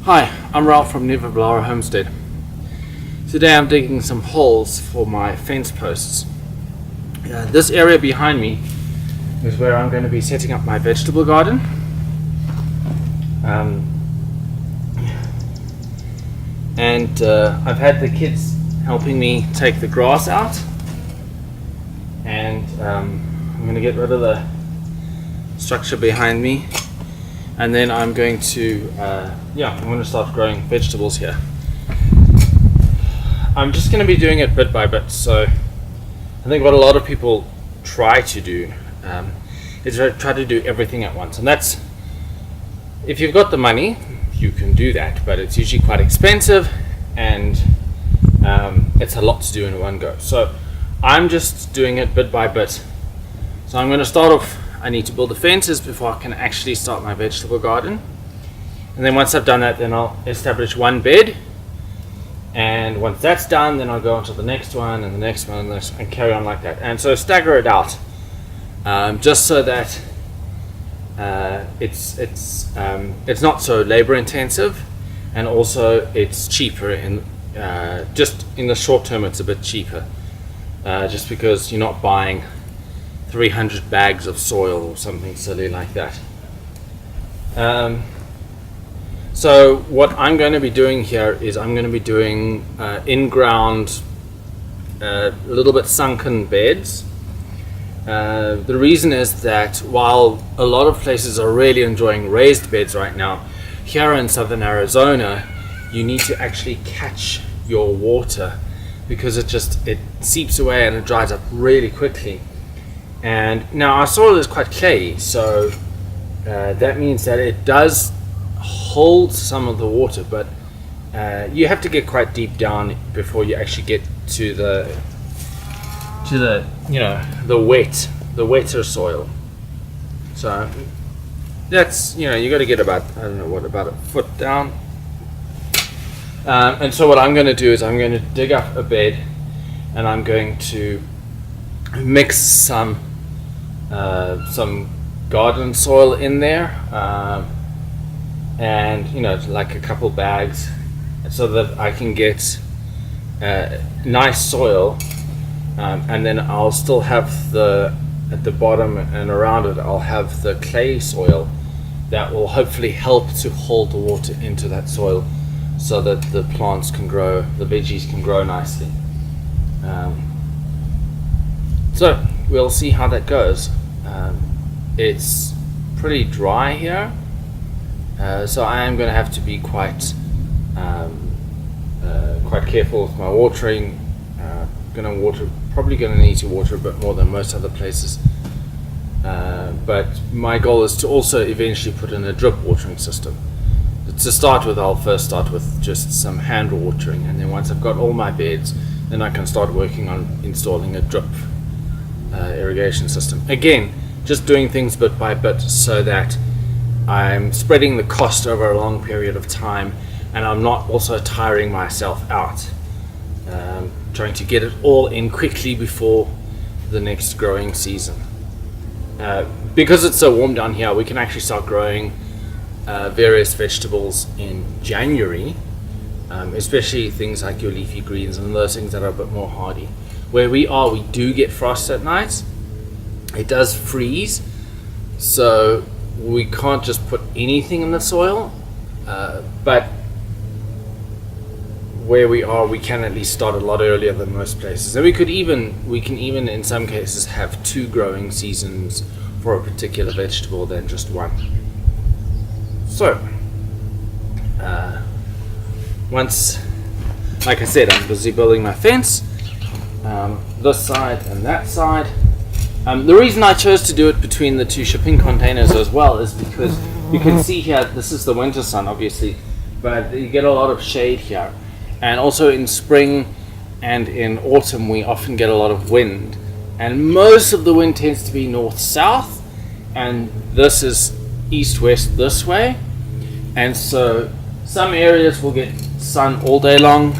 Hi, I'm Ralph from Neverblauer Homestead. Today I'm digging some holes for my fence posts. This area behind me is where I'm going to be setting up my vegetable garden. I've had the kids helping me take the grass out, and I'm going to get rid of the structure behind me, and then I'm going to start growing vegetables here. I'm just going to be doing it bit by bit. So I think what a lot of people try to do is try to do everything at once, and that's, if you've got the money, you can do that, but it's usually quite expensive, and it's a lot to do in one go. So I'm just doing it bit by bit. So I'm going to start off. I need to build the fences before I can actually start my vegetable garden, and then once I've done that, then I'll establish one bed, and once that's done, then I'll go on to the next one and the next one and carry on like that, and so stagger it out, just so that it's not so labor intensive, and also it's cheaper just in the short term. It's a bit cheaper, just because you're not buying 300 bags of soil or something silly like that. So what I'm going to be doing here is I'm going to be doing in-ground, a little bit sunken beds. The reason is that while a lot of places are really enjoying raised beds right now, here in southern Arizona you need to actually catch your water, because it seeps away and it dries up really quickly. And now our soil is quite clayey, so that means that it does hold some of the water, but you have to get quite deep down before you actually get to the wetter soil. So that's, you got to get about a foot down. And so what I'm going to do is I'm going to dig up a bed, and I'm going to mix some garden soil in there, and like a couple bags, so that I can get nice soil, and then I'll still have at the bottom and around it I'll have the clay soil that will hopefully help to hold the water into that soil, so that the plants can grow, the veggies can grow nicely. So we'll see how that goes. It's pretty dry here, so I am going to have to be quite careful with my watering. Probably going to need to water a bit more than most other places, but my goal is to also eventually put in a drip watering system. To start with, I'll first start with just some hand watering, and then once I've got all my beds, then I can start working on installing a drip irrigation system. Again, just doing things bit by bit, so that I'm spreading the cost over a long period of time, and I'm not also tiring myself out, trying to get it all in quickly before the next growing season. Because it's so warm down here, we can actually start growing various vegetables in January, especially things like your leafy greens and those things that are a bit more hardy. Where we are, we do get frost at night. It does freeze, so we can't just put anything in the soil, but where we are, we can at least start a lot earlier than most places, and we can even in some cases have 2 growing seasons for a particular vegetable than just one. So once, like I said, I'm busy building my fence, this side and that side. The reason I chose to do it between the 2 shipping containers as well is because you can see here, this is the winter sun obviously, but you get a lot of shade here, and also in spring and in autumn we often get a lot of wind, and most of the wind tends to be north-south, and this is east-west this way, and so some areas will get sun all day long,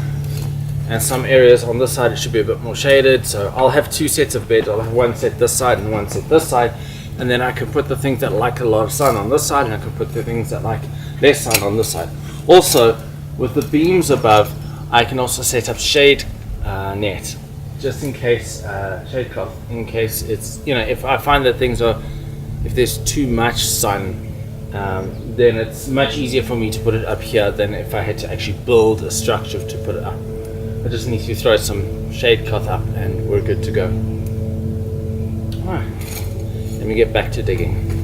and some areas on this side it should be a bit more shaded. So I'll have 2 sets of beds. I'll have one set this side and one set this side, and then I can put the things that like a lot of sun on this side, and I can put the things that like less sun on this side. Also, with the beams above, I can also set up shade net, just in case, shade cloth, in case it's, if I find that if there's too much sun, then it's much easier for me to put it up here than if I had to actually build a structure to put it up. I just need to throw some shade cloth up and we're good to go. Alright, let me get back to digging.